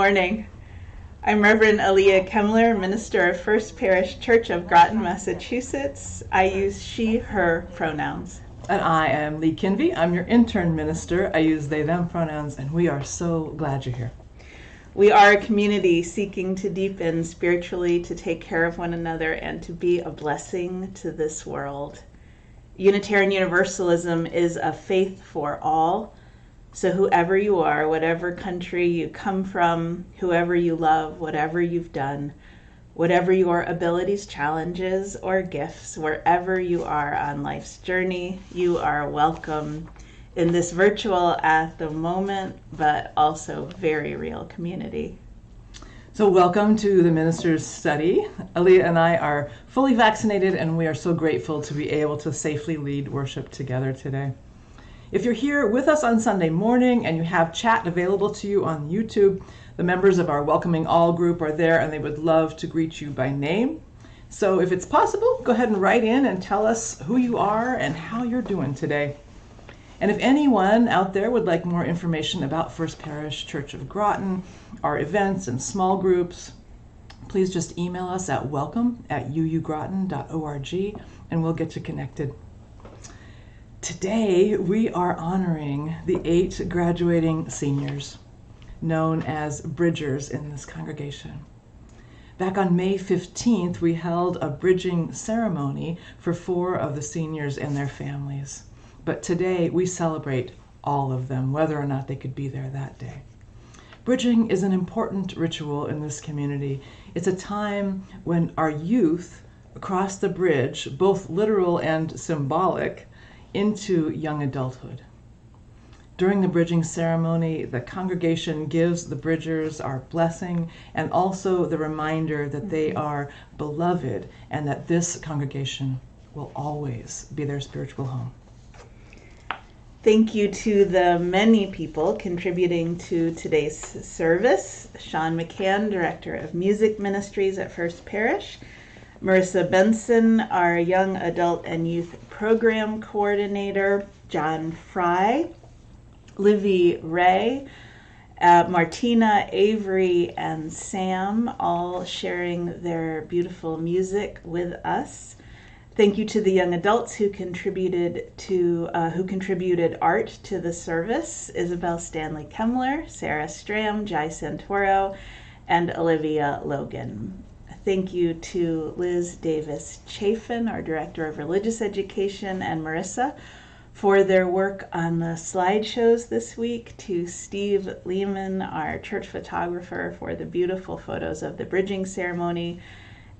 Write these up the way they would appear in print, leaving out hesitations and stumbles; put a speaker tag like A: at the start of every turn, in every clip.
A: morning. I'm Reverend Elea Kemler, minister of First Parish Church of Groton, Massachusetts. I use she, her pronouns.
B: And I am Lee Kinvey. I'm your intern minister. I use they, them pronouns, and we are so glad you're here.
A: We are a community seeking to deepen spiritually, to take care of one another, and to be a blessing to this world. Unitarian Universalism is a faith for all. So whoever you are, whatever country you come from, whoever you love, whatever you've done, whatever your abilities, challenges, or gifts, wherever you are on life's journey, you are welcome in this virtual at the moment, but also very real community.
B: So welcome to the Minister's Study. Elea and I are fully vaccinated, and we are so grateful to be able to safely lead worship together today. If you're here with us on Sunday morning and you have chat available to you on YouTube, the members of our Welcoming All group are there and they would love to greet you by name. So if it's possible, go ahead and write in and tell us who you are and how you're doing today. And if anyone out there would like more information about First Parish Church of Groton, our events and small groups, please just email us at welcome@uugroton.org and we'll get you connected. Today, we are honoring the 8 graduating seniors, known as Bridgers in this congregation. Back on May 15th, we held a bridging ceremony for 4 of the seniors and their families. But today, we celebrate all of them, whether or not they could be there that day. Bridging is an important ritual in this community. It's a time when our youth cross the bridge, both literal and symbolic, into young adulthood. During the bridging ceremony, the congregation gives the bridgers our blessing and also the reminder that they are beloved and that this congregation will always be their spiritual home.
A: Thank you to the many people contributing to today's service. Sean McCann, Director of Music Ministries at First Parish. Marissa Benson, our Young Adult and Youth Program Coordinator, John Fry, Livy Ray, Martina, Avery, and Sam, all sharing their beautiful music with us. Thank you to the young adults who contributed art to the service: Isabel Stanley Kemler, Sarah Stram, Jai Santoro, and Olivia Logan. Thank you to Liz Davis Chafin, our Director of Religious Education, and Marissa for their work on the slideshows this week, to Steve Lehman, our church photographer, for the beautiful photos of the bridging ceremony.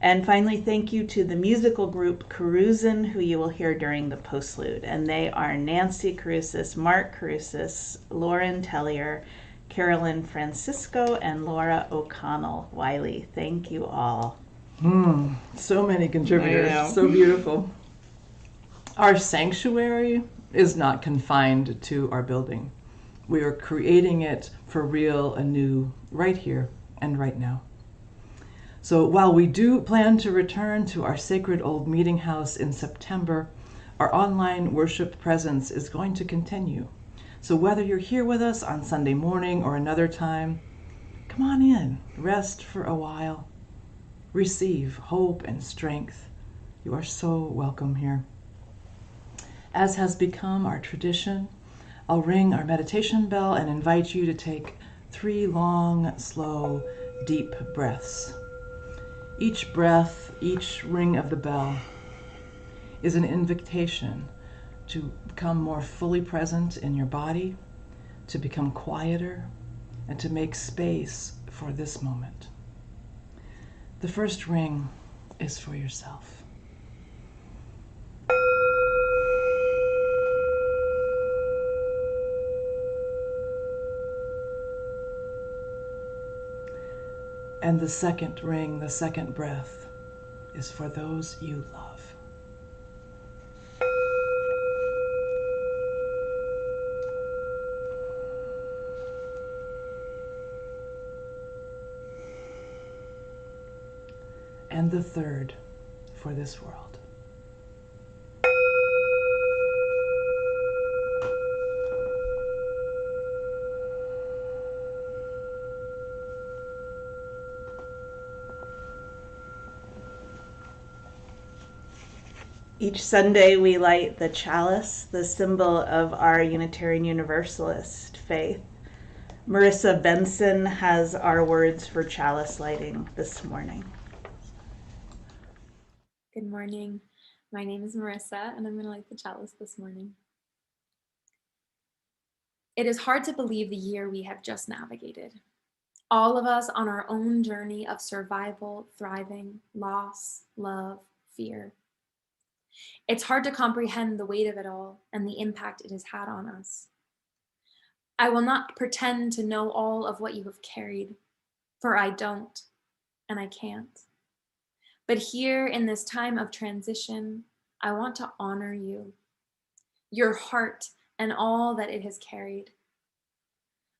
A: And finally, thank you to the musical group Carusin, who you will hear during the postlude. And they are Nancy Carusis, Mark Carusis, Lauren Tellier, Carolyn Francisco, and Laura O'Connell Wiley. Thank you all.
B: So many contributors, so beautiful. Our sanctuary is not confined to our building. We are creating it for real, anew, right here and right now. So while we do plan to return to our sacred old meeting house in September, our online worship presence is going to continue. So whether you're here with us on Sunday morning or another time, come on in, rest for a while, receive hope and strength. You are so welcome here. As has become our tradition, I'll ring our meditation bell and invite you to take 3 long, slow, deep breaths. Each breath, each ring of the bell is an invitation to become more fully present in your body, to become quieter, and to make space for this moment. The first ring is for yourself. And the second ring, the second breath, is for those you love. And the third, for this world.
A: Each Sunday we light the chalice, the symbol of our Unitarian Universalist faith. Marissa Benson has our words for chalice lighting this morning.
C: Good morning. My name is Marissa, and I'm going to light the chalice this morning. It is hard to believe the year we have just navigated. All of us on our own journey of survival, thriving, loss, love, fear. It's hard to comprehend the weight of it all and the impact it has had on us. I will not pretend to know all of what you have carried, for I don't, and I can't. But here in this time of transition, I want to honor you, your heart and all that it has carried.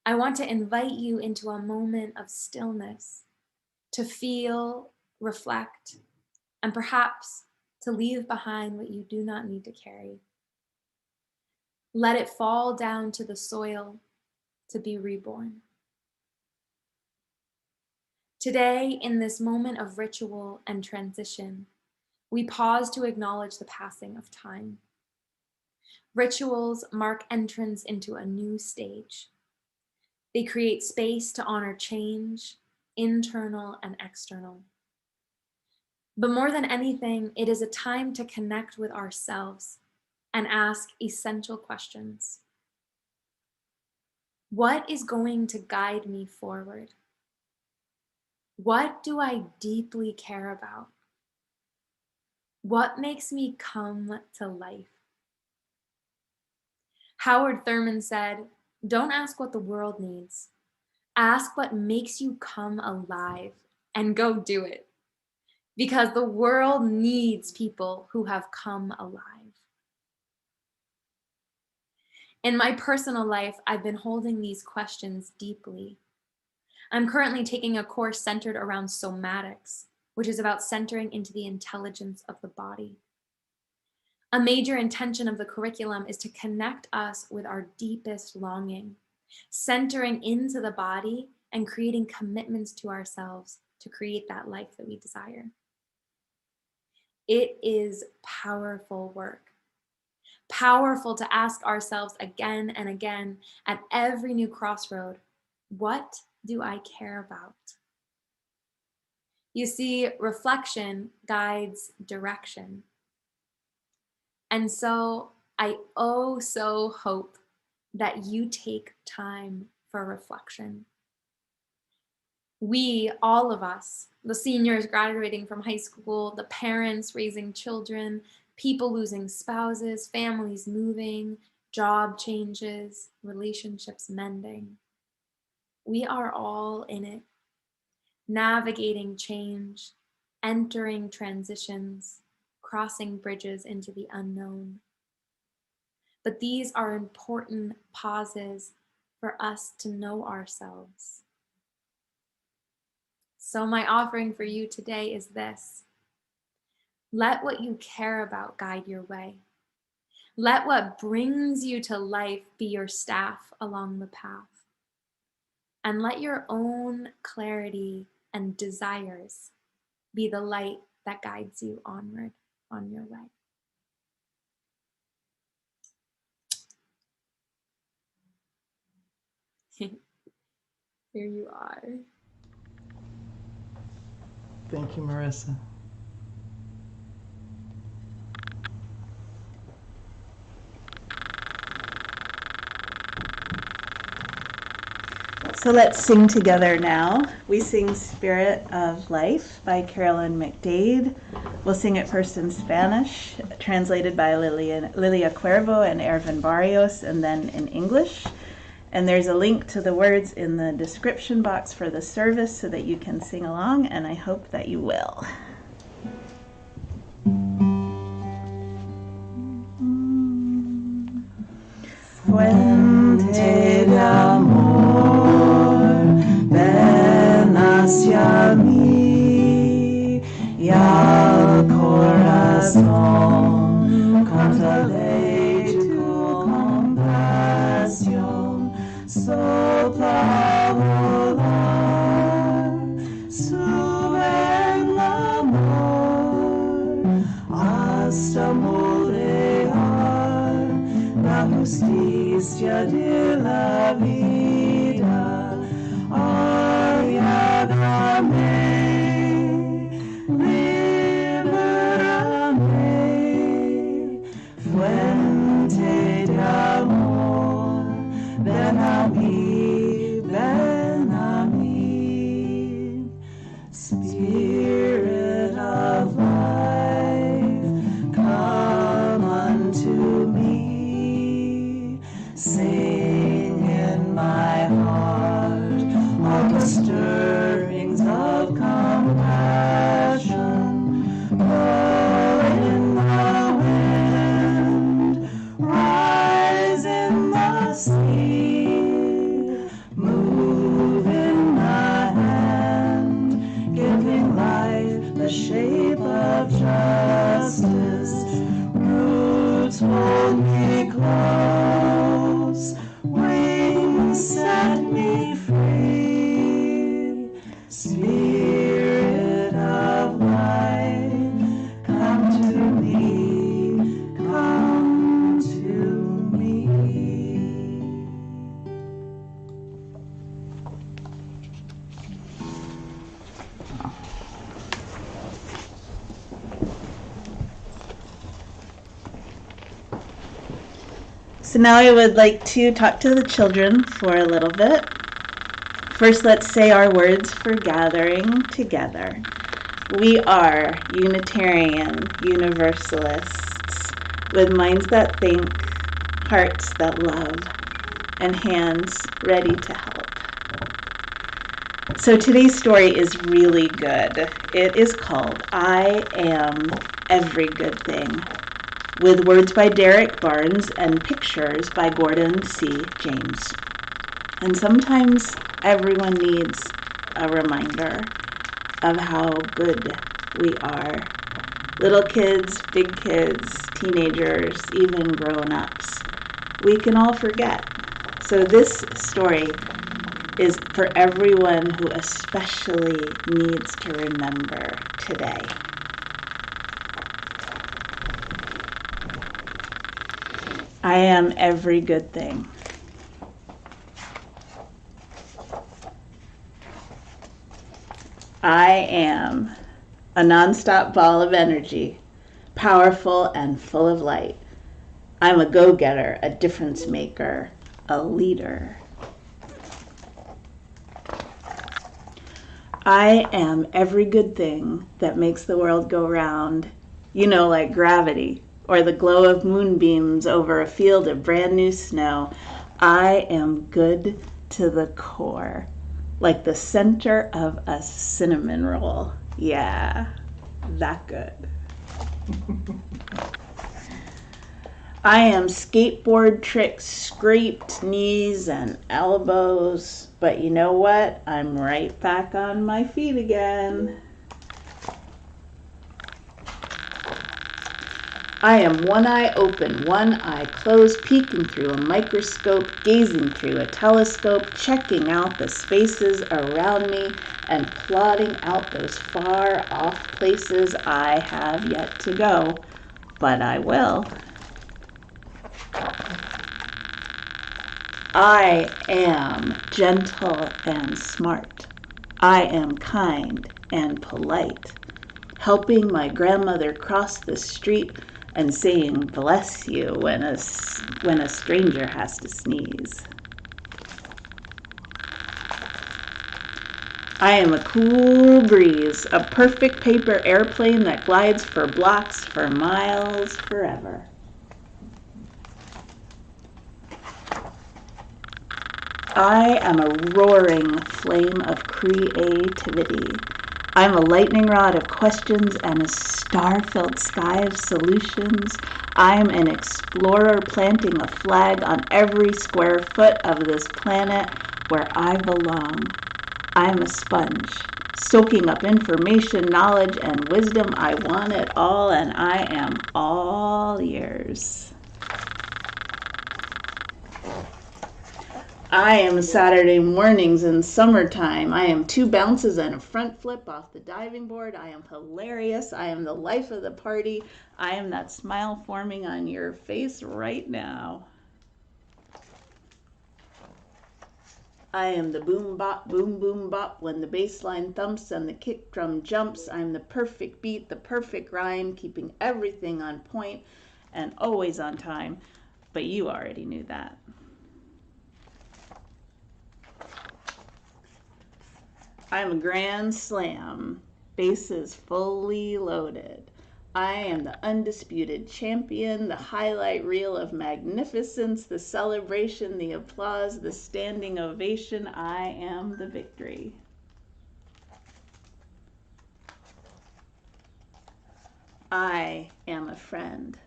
C: I want to invite you into a moment of stillness, to feel, reflect, and perhaps to leave behind what you do not need to carry. Let it fall down to the soil to be reborn. Today, in this moment of ritual and transition, we pause to acknowledge the passing of time. Rituals mark entrance into a new stage. They create space to honor change, internal and external. But more than anything, it is a time to connect with ourselves and ask essential questions. What is going to guide me forward? What do I deeply care about? What makes me come to life? Howard Thurman said, "Don't ask what the world needs. Ask what makes you come alive and go do it. Because the world needs people who have come alive." In my personal life, I've been holding these questions deeply. I'm currently taking a course centered around somatics, which is about centering into the intelligence of the body. A major intention of the curriculum is to connect us with our deepest longing, centering into the body and creating commitments to ourselves to create that life that we desire. It is powerful work. Powerful to ask ourselves again and again at every new crossroad, what do I care about? You see, reflection guides direction. And so I so hope that you take time for reflection. We, all of us, the seniors graduating from high school, the parents raising children, people losing spouses, families moving, job changes, relationships mending. We are all in it, navigating change, entering transitions, crossing bridges into the unknown. But these are important pauses for us to know ourselves. So my offering for you today is this. Let what you care about guide your way. Let what brings you to life be your staff along the path. And let your own clarity and desires be the light that guides you onward on your way. Here you are.
B: Thank you, Marissa.
A: So let's sing together now. We sing Spirit of Life by Carolyn McDade. We'll sing it first in Spanish, translated by Lilia Cuervo and Ervin Barrios, and then in English. And there's a link to the words in the description box for the service so that you can sing along, and I hope that you will. Fuente de amor, ven hacia mí y al corazón, cántale tu compasión, sopla a volar, sube en amor, hasta morir. delicia de la vida, aviágame, libérame, fuente de amor, ven a mí, ven a mí, Spirit of life, come unto me, sing in my heart all the stirrings of compassion, blow in the wind, rise in the sea, move in the hand, giving life the shape of justice, roots hold me close, wings set me free, Spirit of life, come to me, come to me. So now I would like to talk to the children for a little bit. First, let's say our words for gathering together. We are Unitarian Universalists with minds that think, hearts that love, and hands ready to help. So today's story is really good. It is called I Am Every Good Thing, with words by Derrick Barnes and pictures by Gordon C. James. And sometimes everyone needs a reminder of how good we are. Little kids, big kids, teenagers, even grown-ups. We can all forget. So this story is for everyone who especially needs to remember today. I am every good thing. I am a nonstop ball of energy, powerful and full of light. I'm a go-getter, a difference maker, a leader. I am every good thing that makes the world go round, you know, like gravity, or the glow of moonbeams over a field of brand new snow. I am good to the core, like the center of a cinnamon roll. Yeah, that good. I am skateboard tricks, scraped knees and elbows, but you know what? I'm right back on my feet again. I am one eye open, one eye closed, peeking through a microscope, gazing through a telescope, checking out the spaces around me, and plotting out those far off places I have yet to go, but I will. I am gentle and smart. I am kind and polite, helping my grandmother cross the street and saying bless you when a stranger has to sneeze. I am a cool breeze, a perfect paper airplane that glides for blocks, for miles, forever. I am a roaring flame of creativity. I'm a lightning rod of questions and a star-filled sky of solutions. I'm an explorer planting a flag on every square foot of this planet where I belong. I'm a sponge, soaking up information, knowledge, and wisdom. I want it all, and I am all ears. I am Saturday mornings in summertime. I am 2 bounces and a front flip off the diving board. I am hilarious. I am the life of the party. I am that smile forming on your face right now. I am the boom bop, boom boom bop, when the bass line thumps and the kick drum jumps. I'm the perfect beat, the perfect rhyme, keeping everything on point and always on time. But you already knew that. I'm a grand slam, bases fully loaded. I am the undisputed champion, the highlight reel of magnificence, the celebration, the applause, the standing ovation. I am the victory. I am a friend.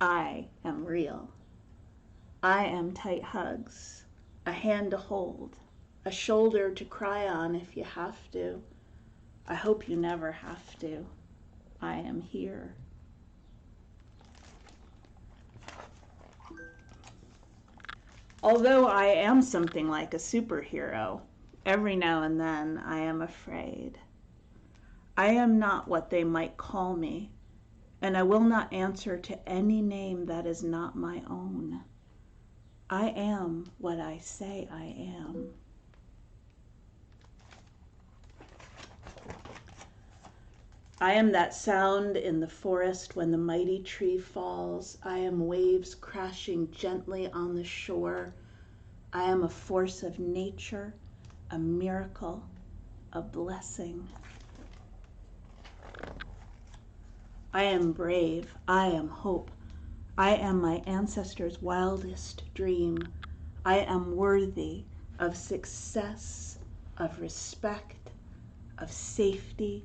A: I am real. I am tight hugs, a hand to hold, a shoulder to cry on if you have to. I hope you never have to. I am here. Although I am something like a superhero, every now and then I am afraid. I am not what they might call me, and I will not answer to any name that is not my own. I am what I say I am. I am that sound in the forest when the mighty tree falls. I am waves crashing gently on the shore. I am a force of nature, a miracle, a blessing. I am brave. I am hope. I am my ancestors' wildest dream. I am worthy of success, of respect, of safety,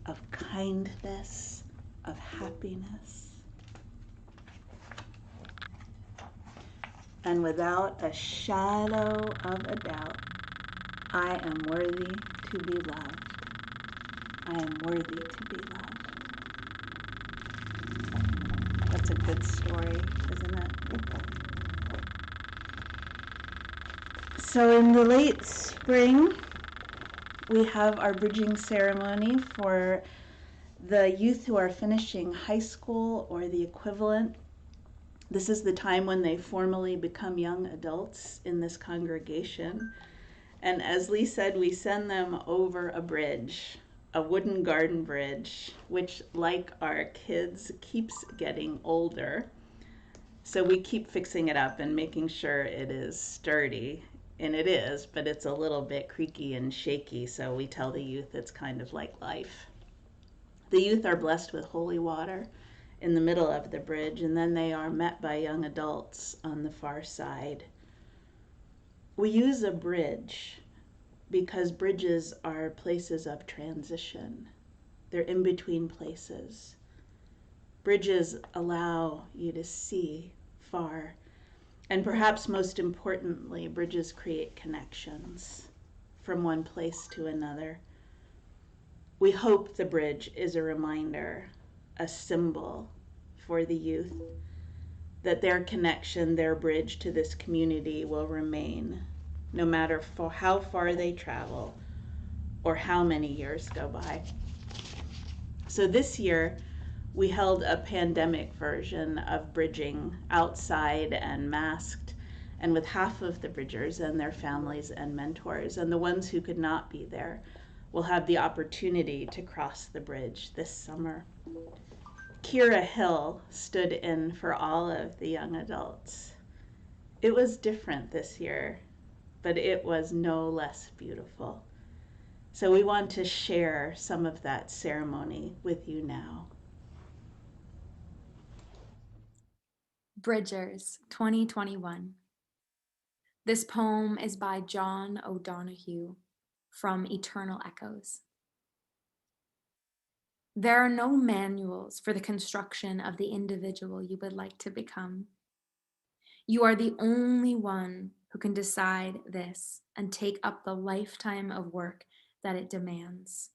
A: of kindness, of happiness. And without a shadow of a doubt, I am worthy to be loved. I am worthy to be loved. That's a good story, isn't it? So in the late spring, we have our bridging ceremony for the youth who are finishing high school or the equivalent. This is the time when they formally become young adults in this congregation. And as Lee said, we send them over a bridge, a wooden garden bridge, which, like our kids, keeps getting older. So we keep fixing it up and making sure it is sturdy. And it is, but it's a little bit creaky and shaky, so we tell the youth it's kind of like life. The youth are blessed with holy water in the middle of the bridge, and then they are met by young adults on the far side. We use a bridge because bridges are places of transition. They're in between places. Bridges allow you to see far. And perhaps most importantly, bridges create connections from one place to another. We hope the bridge is a reminder, a symbol for the youth, that their connection, their bridge to this community will remain, no matter how far they travel or how many years go by. So this year, we held a pandemic version of bridging outside and masked, and with half of the bridgers and their families and mentors, and the ones who could not be there will have the opportunity to cross the bridge this summer. Kira Hill stood in for all of the young adults. It was different this year, but it was no less beautiful. So we want to share some of that ceremony with you now.
C: Bridgers, 2021. This poem is by John O'Donohue from Eternal Echoes. There are no manuals for the construction of the individual you would like to become. You are the only one who can decide this and take up the lifetime of work that it demands.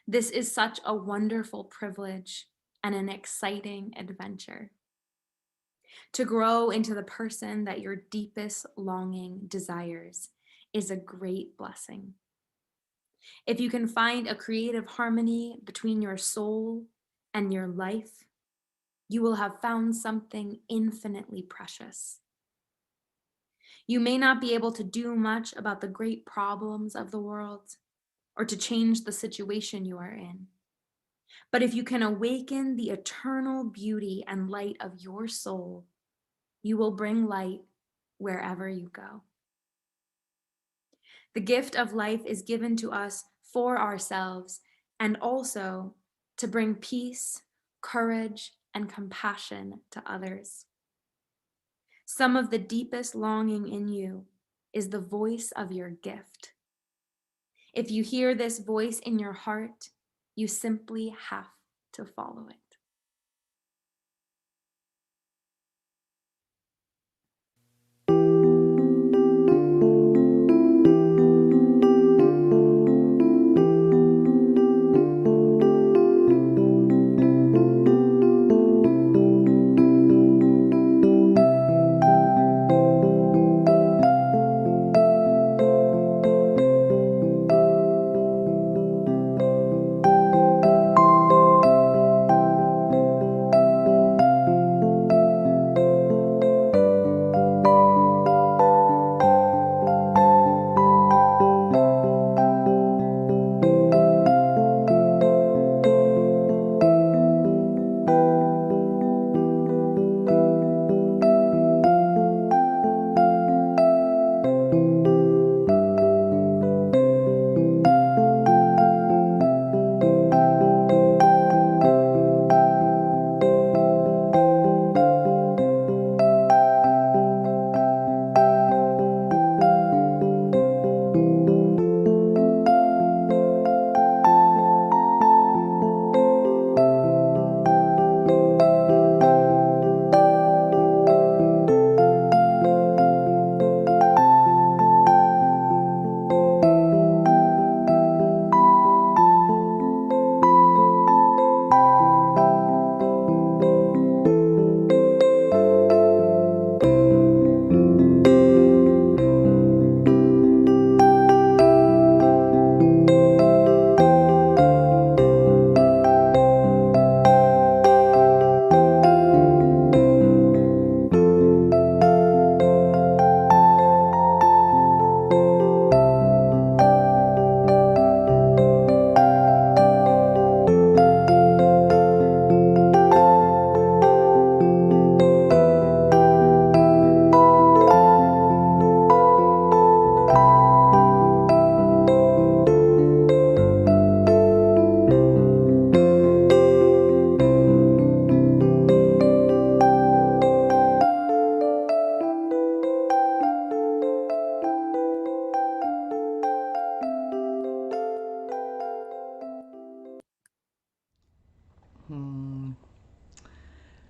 C: This is such a wonderful privilege and an exciting adventure. To grow into the person that your deepest longing desires is a great blessing. If you can find a creative harmony between your soul and your life, you will have found something infinitely precious. You may not be able to do much about the great problems of the world or to change the situation you are in. But if you can awaken the eternal beauty and light of your soul, you will bring light wherever you go. The gift of life is given to us for ourselves and also to bring peace, courage, and compassion to others. Some of the deepest longing in you is the voice of your gift. If you hear this voice in your heart, you simply have to follow it.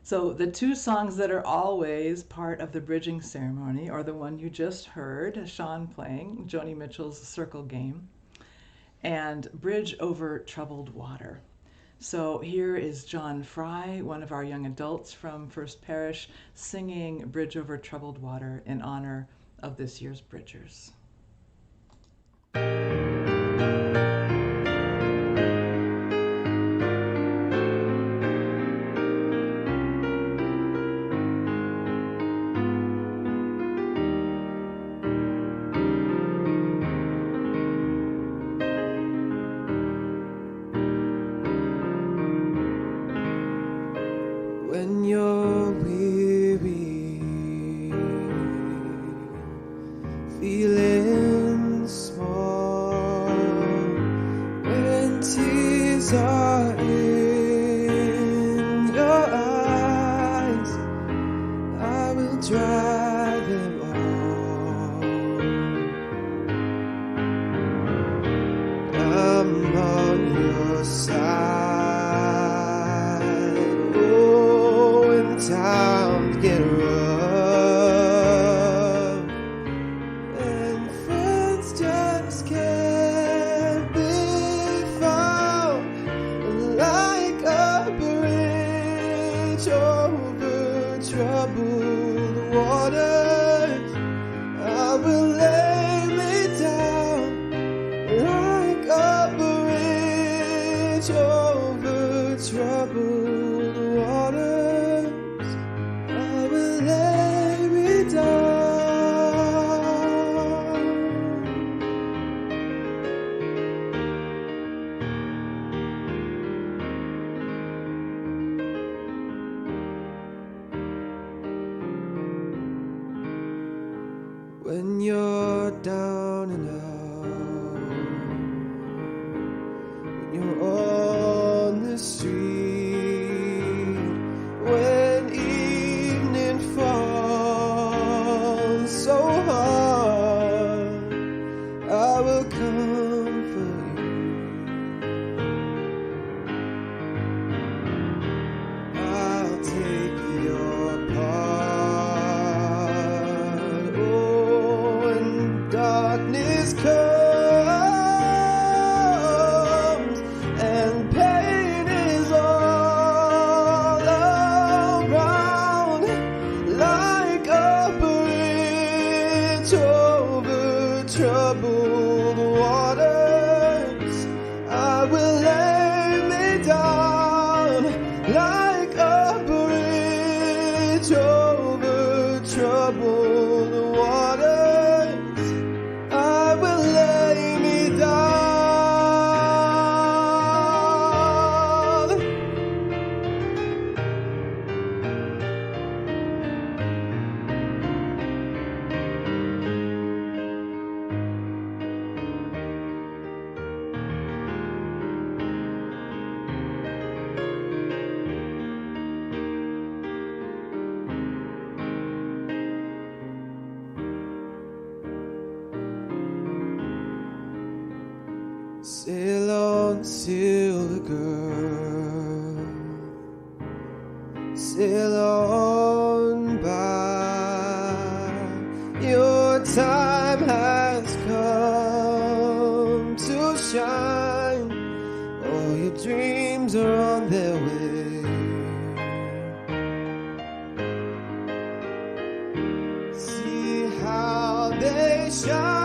B: So the two songs that are always part of the bridging ceremony are the one you just heard, Sean playing, Joni Mitchell's Circle Game, and Bridge Over Troubled Water. So here is John Fry, one of our young adults from First Parish, singing Bridge Over Troubled Water in honor of this year's Bridgers.
D: When you're weary, feeling small, when tears are in your eyes, I will dry them all. I'm on your side. Times get rough and friends just can't be found. when you're down and out, when you're on the street, when evening falls so hard, I will comfort you. I'll take your part. Oh, when darkness comes and pain is all around, like a bridge over troubled waters, I will lay me down like a bridge over troubled waters. I will lay me down. Sail on, silver girl, sail on by. Your time has come to shine. All your dreams are on their way. See how they shine.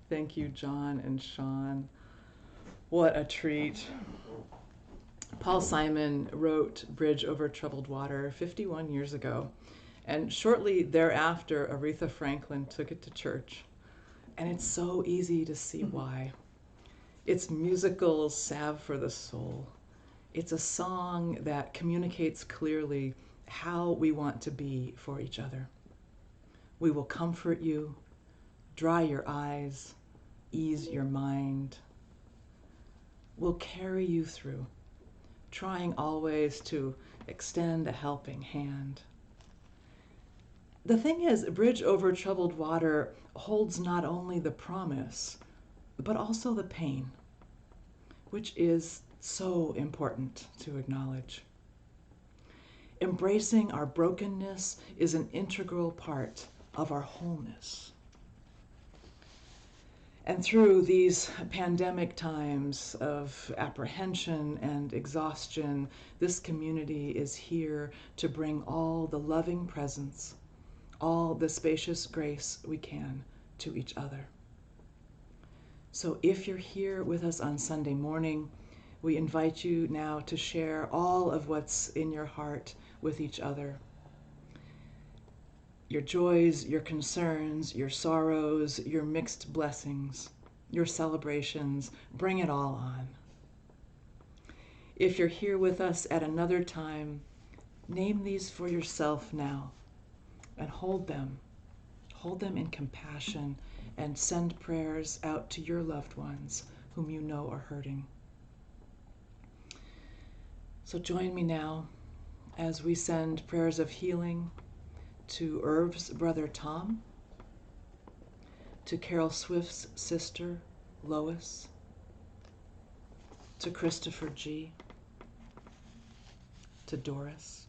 B: Thank you, John and Sean. What a treat. Paul Simon wrote Bridge Over Troubled Water 51 years ago, and shortly thereafter, Aretha Franklin took it to church. And it's so easy to see why. It's musical salve for the soul. It's a song that communicates clearly how we want to be for each other. We will comfort you, dry your eyes, ease your mind. We'll carry you through, trying always to extend a helping hand. The thing is, Bridge Over Troubled Water holds not only the promise, but also the pain, which is so important to acknowledge. Embracing our brokenness is an integral part of our wholeness. And through these pandemic times of apprehension and exhaustion, this community is here to bring all the loving presence, all the spacious grace we can to each other. So if you're here with us on Sunday morning, we invite you now to share all of what's in your heart with each other. Your joys, your concerns, your sorrows, your mixed blessings, your celebrations, bring it all on. If you're here with us at another time, name these for yourself now and hold them in compassion, and send prayers out to your loved ones whom you know are hurting. So join me now as we send prayers of healing to Irv's brother Tom, to Carol Swift's sister, Lois, to Christopher G., to Doris.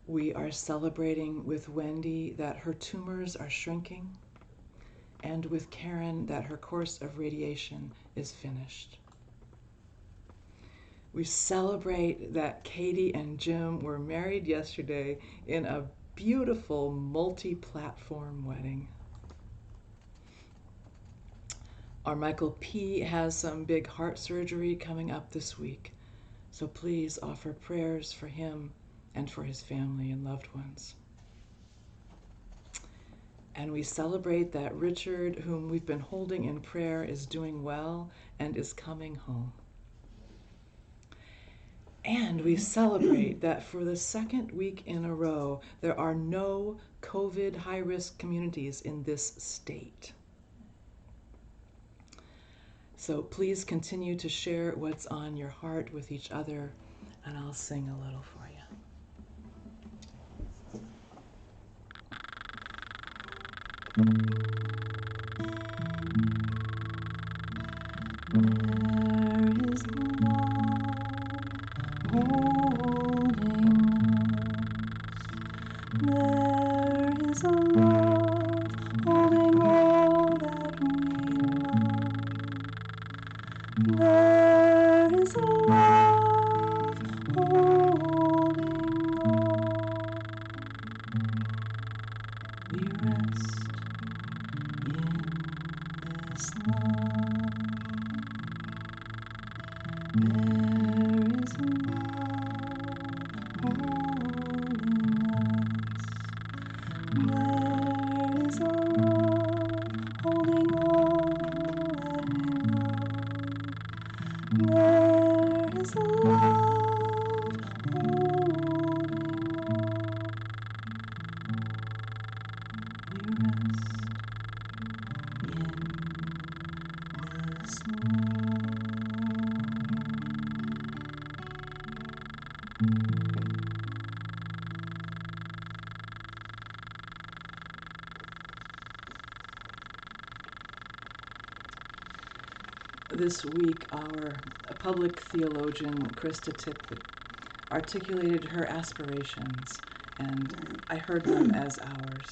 B: We are celebrating with Wendy that her tumors are shrinking, and with Karen that her course of radiation is finished. We celebrate that Katie and Jim were married yesterday in a beautiful multi-platform wedding. Our Michael P. has some big heart surgery coming up this week, so please offer prayers for him and for his family and loved ones. And we celebrate that Richard, whom we've been holding in prayer, is doing well and is coming home. And we celebrate that for the second week in a row, there are no COVID high-risk communities in this state. So please continue to share what's on your heart with each other, and I'll sing a little for you. There is love holding us. There is a love holding all that we love. There is a love holding all. We rest in this love. There is love holding us. There is a love holding all that we love. There is a love holding all. We rest in this love. This week, our public theologian, Krista Tippett, articulated her aspirations, and I heard them as ours.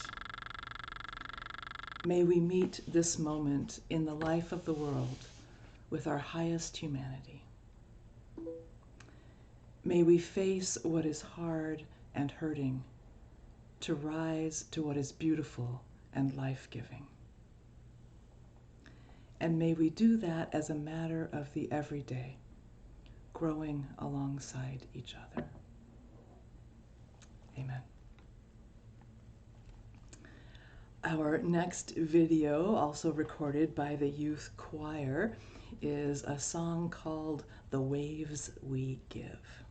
B: May we meet this moment in the life of the world with our highest humanity. May we face what is hard and hurting to rise to what is beautiful and life-giving. And may we do that as a matter of the everyday, growing alongside each other. Amen. Our next video, also recorded by the youth choir, is a song called "The Waves We Give."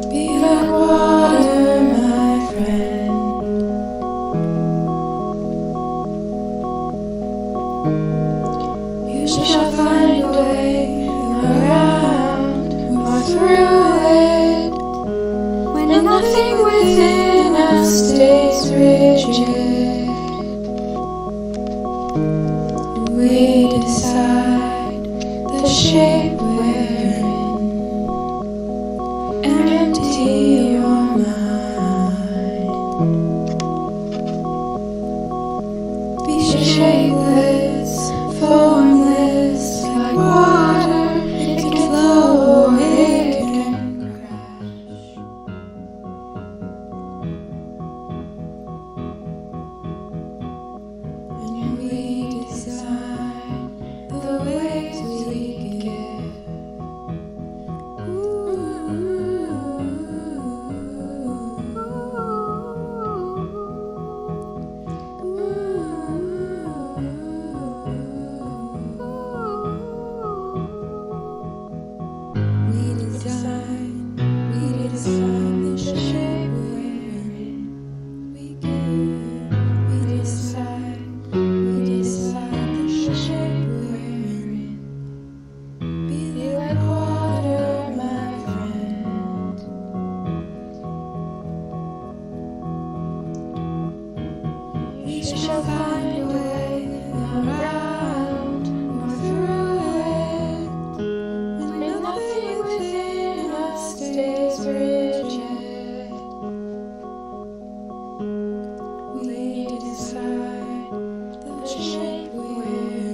E: Be like water, my friend. You shall find a way around or through it. When nothing within us stays rigid, we decide the shape we're in and empty your mind. Be shapeless, formless, like water. It can flow or it can crash. shall find a way around or through it. And nothing within us stays rigid. We decide the shape we're in.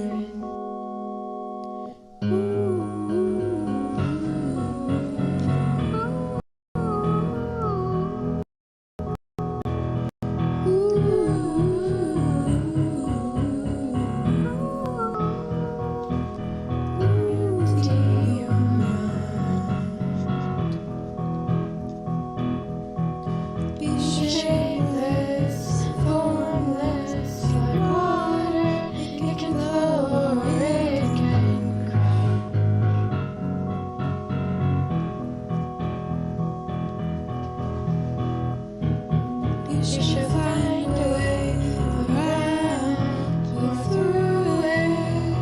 E: Be shapeless, formless, like water. It can flow or it can cry. You shall find a way around or through it.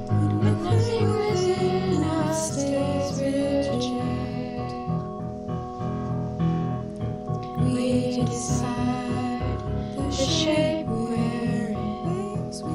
E: And nothing within us stays rigid. We decide the shape we're in. Waves we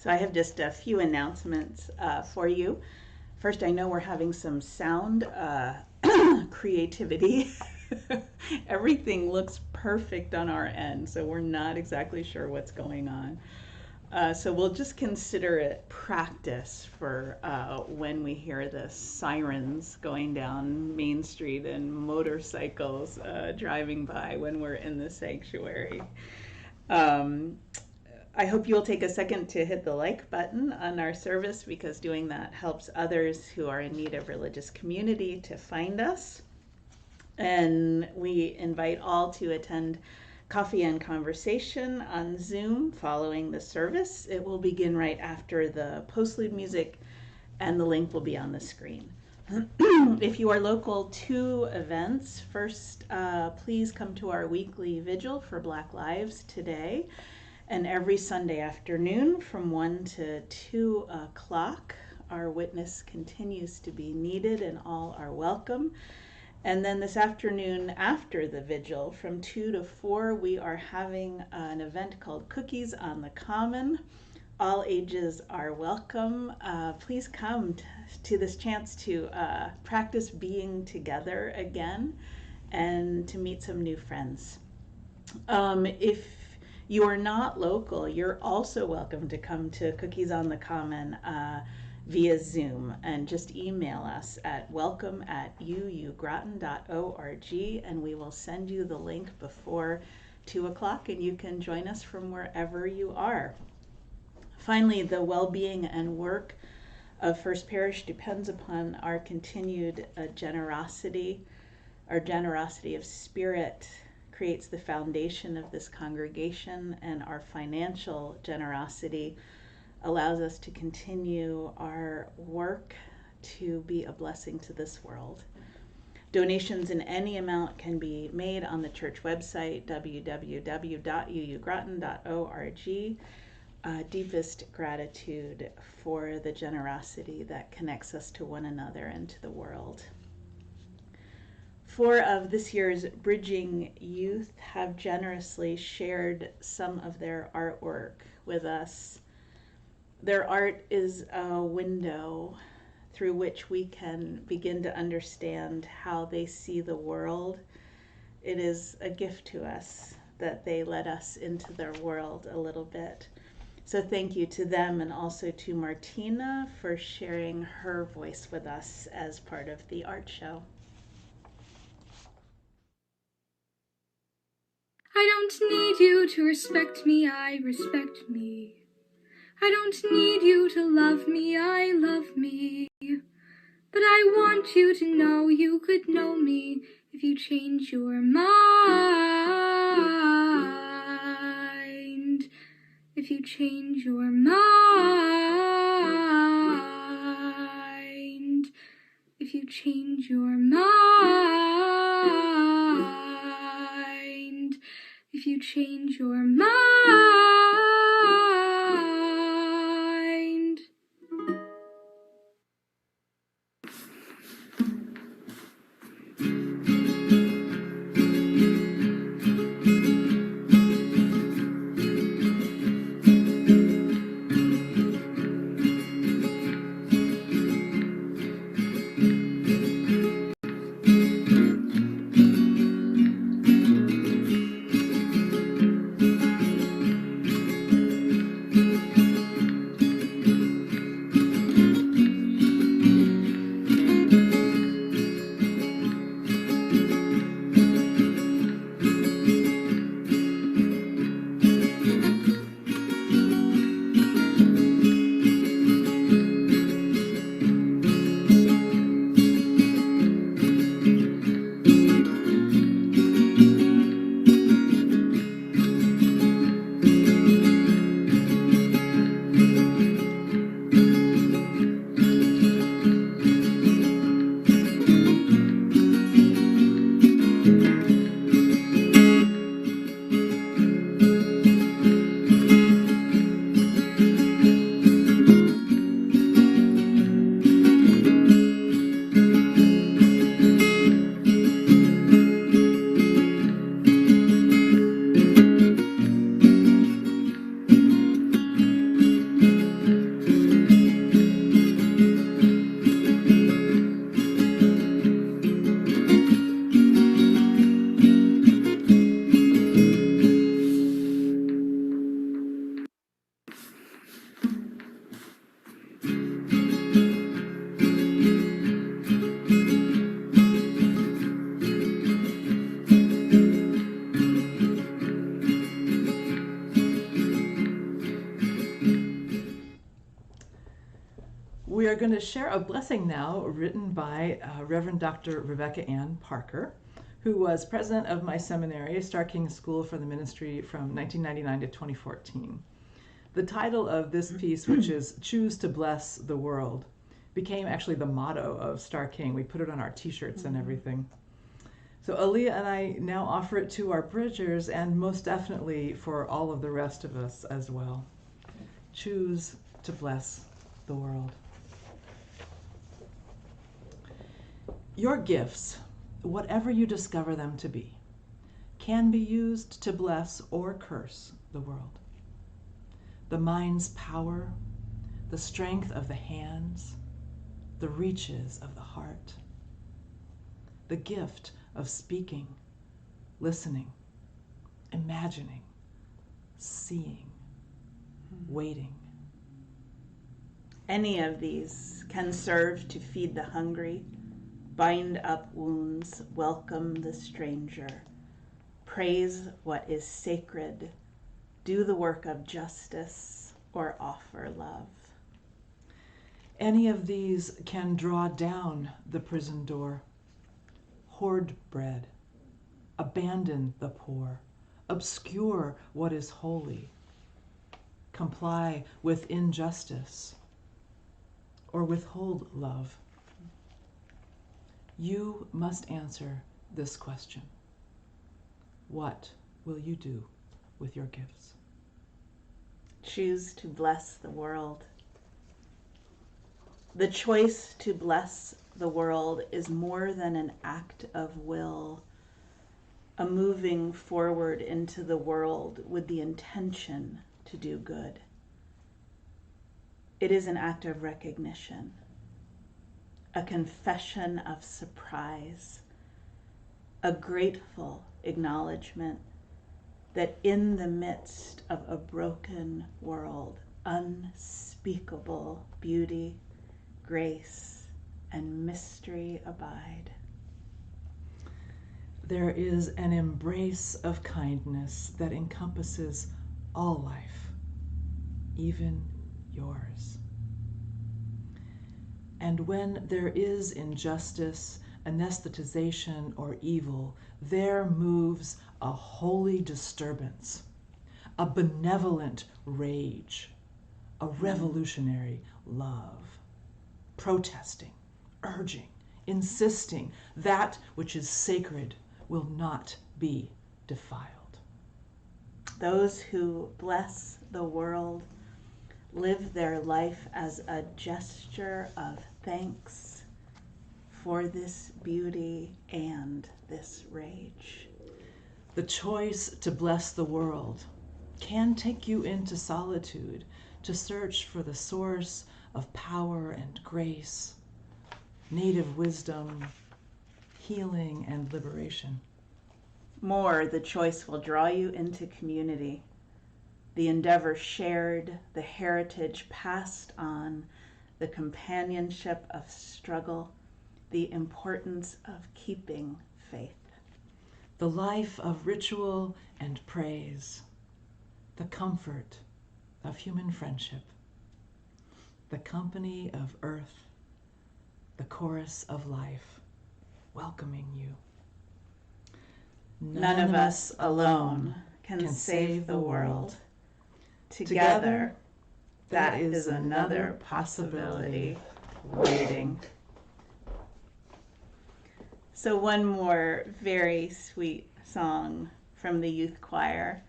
A: So I have just a few announcements for you. First, I know we're having some sound creativity. Everything looks perfect on our end, so we're not exactly sure what's going on. So we'll just consider it practice for when we hear the sirens going down Main Street and motorcycles driving by when we're in the sanctuary. I hope you'll take a second to hit the like button on our service, because doing that helps others who are in need of religious community to find us. And we invite all to attend Coffee and Conversation on Zoom following the service. It will begin right after the postlude music, and the link will be on the screen. If you are local to events, first, please come to our weekly vigil for Black Lives today. And every Sunday afternoon from 1 to 2 o'clock, our witness continues to be needed and all are welcome. And then this afternoon after the vigil from 2 to 4, we are having an event called Cookies on the Common. All ages are welcome. Please come to this chance to practice being together again and to meet some new friends. If you are not local, you're also welcome to come to Cookies on the Common via Zoom, and just email us at welcome@uugroton.org, and we will send you the link before 2 o'clock, and you can join us from wherever you are. Finally, the well-being and work of First Parish depends upon our continued generosity. Our generosity of spirit creates the foundation of this congregation, and our financial generosity allows us to continue our work to be a blessing to this world. Donations in any amount can be made on the church website, www.uugroton.org. Deepest gratitude for the generosity that connects us to one another and to the world. 4 of this year's Bridging Youth have generously shared some of their artwork with us. Their art is a window through which we can begin to understand how they see the world. It is a gift to us that they let us into their world a little bit. So thank you to them, and also to Martina for sharing her voice with us as part of the art show.
F: I don't need you to respect me, I respect me. I don't need you to love me, I love me. But I want you to know you could know me if you change your mind. If you change your mind. If you change your mind. If you change your mind.
B: We are going to share a blessing now written by Reverend Dr. Rebecca Ann Parker, who was president of my seminary, Starr King School for the Ministry, from 1999 to 2014. The title of this piece, which is Choose to Bless the World, became actually the motto of Starr King. We put it on our t-shirts and everything. So Elea and I now offer it to our bridgers, and most definitely for all of the rest of us as well. Choose to bless the world. Your gifts, whatever you discover them to be, can be used to bless or curse the world. The mind's power, the strength of the hands, the reaches of the heart, the gift of speaking, listening, imagining, seeing, waiting.
A: Any of these can serve to feed the hungry, bind up wounds, welcome the stranger, praise what is sacred, do the work of justice, or offer love.
B: Any of these can draw down the prison door, hoard bread, abandon the poor, obscure what is holy, comply with injustice, or withhold love. You must answer this question. What will you do with your gifts?
A: Choose to bless the world. The choice to bless the world is more than an act of will, a moving forward into the world with the intention to do good. It is an act of recognition, a confession of surprise, a grateful acknowledgement, that in the midst of a broken world, unspeakable beauty, grace, and mystery abide.
B: There is an embrace of kindness that encompasses all life, even yours. And when there is injustice, anesthetization, or evil, there moves a holy disturbance, a benevolent rage, a revolutionary love, protesting, urging, insisting that which is sacred will not be defiled.
A: Those who bless the world live their life as a gesture of thanks for this beauty and this rage.
B: The choice to bless the world can take you into solitude to search for the source of power and grace, native wisdom, healing, and liberation.
A: More, the choice will draw you into community, the endeavor shared, the heritage passed on, the companionship of struggle, the importance of keeping faith.
B: The life of ritual and praise, the comfort of human friendship, the company of earth, the chorus of life, welcoming you.
A: None of us alone can save the world. Together, that is another possibility waiting. So one more very sweet song from the youth choir,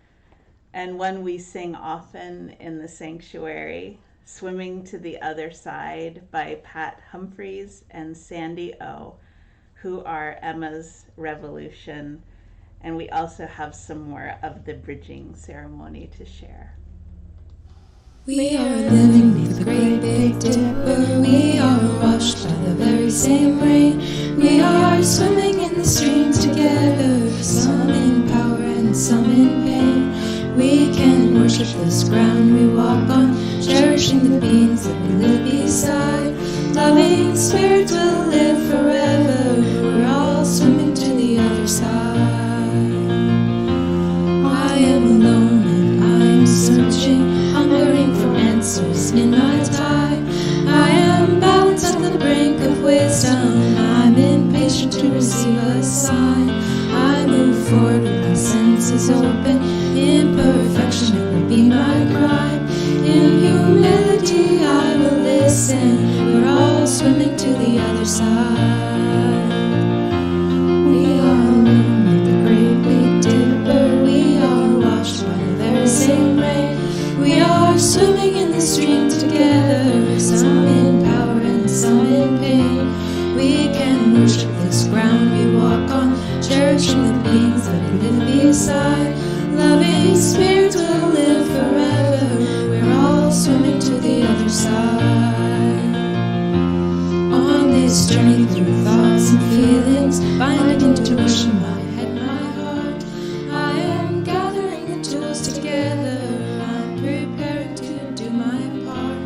A: and one we sing often in the sanctuary, Swimming to the Other Side by Pat Humphreys and Sandy O, who are Emma's Revolution. And we also have some more of the bridging ceremony to share.
E: We are living beneath the great big dipper. We are washed by the very same rain. We are swimming in the stream together, some in power and some in pain. We can worship this ground we walk on, cherishing the beings that we live beside. Loving spirits will live forever. We're all swimming to the other side. I am alone and I'm searching, hungering for answers in my time. I am balanced at the brink of wisdom. I'm impatient to receive a sign. I move forward with my senses open. Imperfection, it will be my crime. In humility I will listen. We're all swimming to the other side. We are alone at the great big dipper. We are washed by the very same rain. We are swimming in the stream together, some in power and some in pain. We can worship this ground we walk on, cherishing the beings that we live beside. Loving spirits will live forever. We're all swimming to the other side. On this journey through thoughts and feelings, finding intuition, my head, my heart, I am gathering the tools together. I'm preparing to do my part.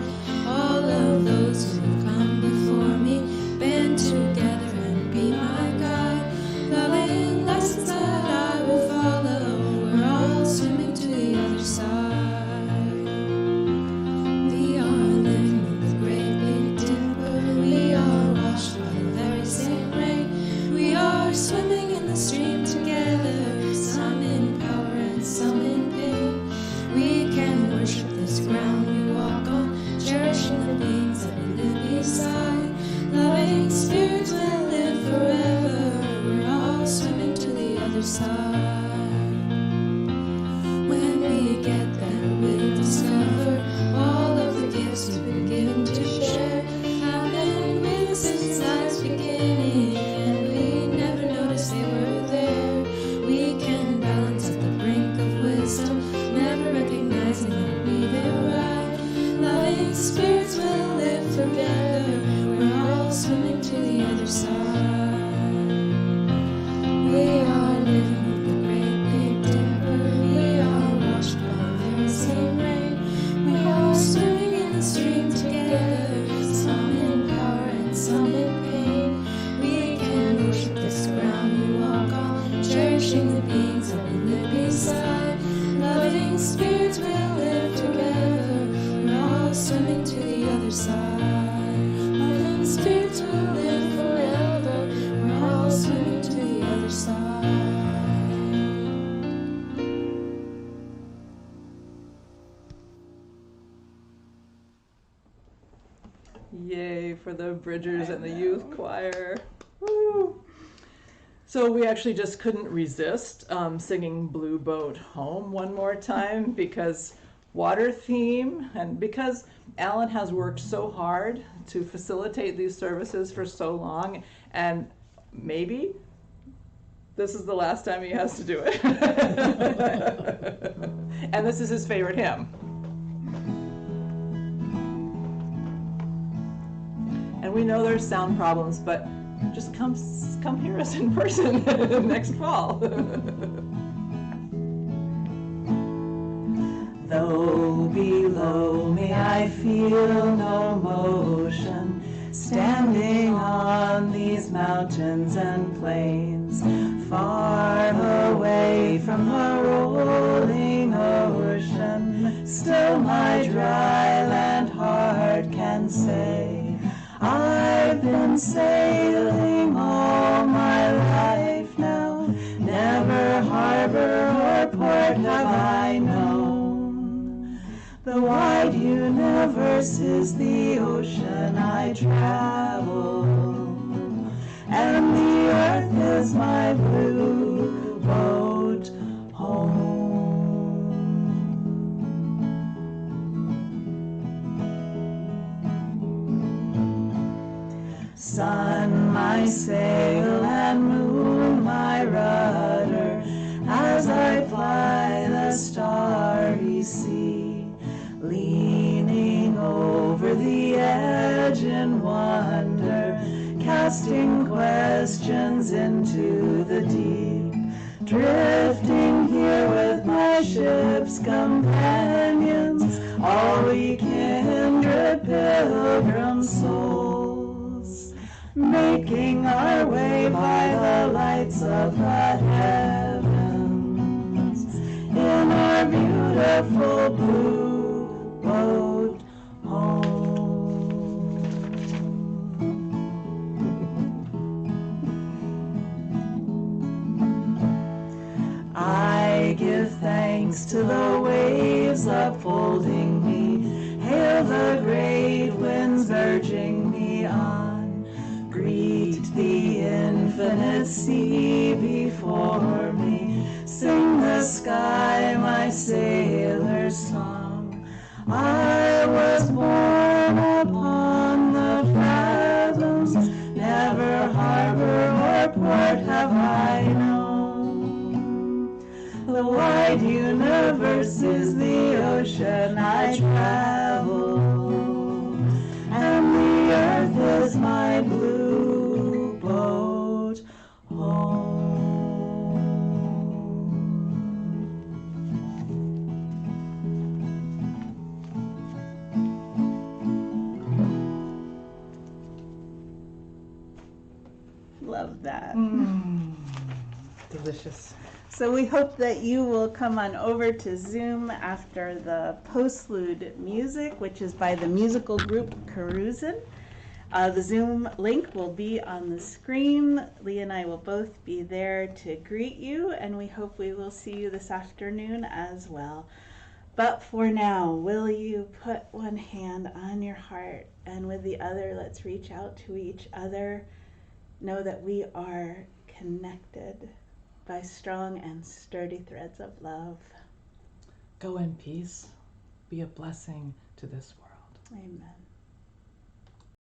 E: All of those who have come before me, band together and be my guide. Loving lessons that I will follow. We're all swimming to the other side. spirits will live together. We're all swimming to the other side. My living spirits will live forever. We're all swimming to the other side.
B: Yay for the Bridgers and the youth choir. Woo. So we actually just couldn't resist singing Blue Boat Home one more time because water theme, and because Alan has worked so hard to facilitate these services for so long, and maybe this is the last time he has to do it. And this is his favorite hymn. And we know there's sound problems, but just come hear us in person next fall. Though below me I feel no motion, standing on these mountains and plains, far away from the rolling ocean, still my dry land heart can say, I've been sailing all my life now, never harbor or port have I known. The wide universe is the ocean I travel, and the earth is my blue boat home. Sun, my sail, and moon, my rudder, as I ply the starry sea, leaning over the edge in wonder, casting questions into the deep, drifting here with my ship's companions, all we kindred pilgrim souls, making our way by the lights of the heavens in our beautiful blue boat home. I give thanks to the waves upholding me, hail the great winds urging me on, greet the infinite sea before me, sing the sky my sailor's song. I was born upon the fathoms, never harbor or port have I known. The wide universe is the ocean I travel, and the earth is my blue boat home.
A: Love that.
B: Delicious.
A: So we hope that you will come on over to Zoom after the postlude music, which is by the musical group Carusin. The Zoom link will be on the screen. Lee and I will both be there to greet you, and we hope we will see you this afternoon as well. But for now, will you put one hand on your heart, and with the other, let's reach out to each other. Know that we are connected by strong and sturdy threads of love.
B: Go in peace. Be a blessing to this world.
A: Amen.